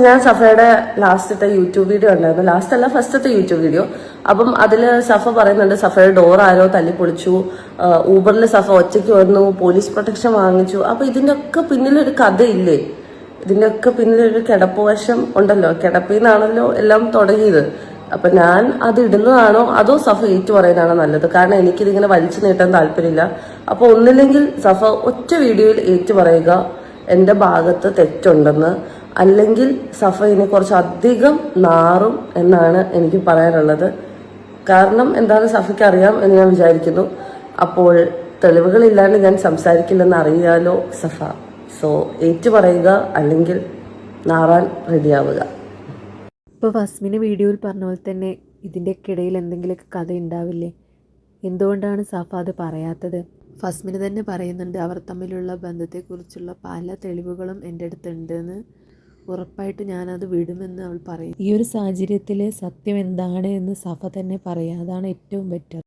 ഞാൻ സഫയുടെ ലാസ്റ്റത്തെ YouTube video ഉണ്ടായിരുന്നു, ലാസ്റ്റ് അല്ല ഫസ്റ്റത്തെ യൂട്യൂബ് വീഡിയോ. അപ്പം അതിൽ സഫ പറയുന്നുണ്ട് സഫയുടെ ഡോർ ആരോ തല്ലിപ്പൊളിച്ചു, ഊബറിൽ സഫ ഒറ്റയ്ക്ക് വന്നു, പോലീസ് പ്രൊട്ടക്ഷൻ വാങ്ങിച്ചു. അപ്പൊ ഇതിന്റെ ഒക്കെ പിന്നിലൊരു കഥയില്ലേ? ഇതിന്റെ ഒക്കെ പിന്നിലൊരു കിടപ്പുവശം ഉണ്ടല്ലോ, കിടപ്പിന്നാണല്ലോ എല്ലാം തുടങ്ങിയത്. അപ്പൊ ഞാൻ അത് ഇടുന്നതാണോ അതോ സഫ ഏറ്റു പറയുന്നതാണോ നല്ലത്? കാരണം എനിക്കിതിങ്ങനെ വലിച്ചു നീട്ടാൻ താല്പര്യമില്ല. അപ്പൊ ഒന്നില്ലെങ്കിൽ സഫ ഒറ്റ വീഡിയോയിൽ ഏറ്റു പറയുക എൻ്റെ ഭാഗത്ത് തെറ്റുണ്ടെന്ന്, അല്ലെങ്കിൽ സഫ ഇനി കുറച്ചധികം നാറും എന്നാണ് എനിക്ക് പറയാനുള്ളത്. കാരണം എന്താണെന്ന് സഫയ്ക്ക് അറിയാം എന്ന് ഞാൻ വിചാരിക്കുന്നു. അപ്പോൾ തെളിവുകളില്ലാണ്ട് ഞാൻ സംസാരിക്കില്ലെന്ന് അറിയാലോ സഫ. സോ ഏറ്റു പറയുക, അല്ലെങ്കിൽ നാറാൻ റെഡിയാവുക. ഇപ്പോൾ ഫസ്മിന് വീഡിയോയിൽ പറഞ്ഞ പോലെ തന്നെ ഇതിൻ്റെയൊക്കെ ഇടയിൽ എന്തെങ്കിലുമൊക്കെ കഥ ഉണ്ടാവില്ലേ? എന്തുകൊണ്ടാണ് സഫ അത് പറയാത്തത്? ഫസ്മിന് തന്നെ പറയുന്നുണ്ട് അവർ തമ്മിലുള്ള ബന്ധത്തെക്കുറിച്ചുള്ള പല തെളിവുകളും എൻ്റെ അടുത്തുണ്ടെന്ന്. ഉറപ്പായിട്ട് ഞാനത് വിടുമെന്ന് അവൾ പറയും. ഈ ഒരു സാഹചര്യത്തിൽ സത്യം എന്താണ് എന്ന് സഫ തന്നെ പറയുക, അതാണ് ഏറ്റവും ബെറ്റർ.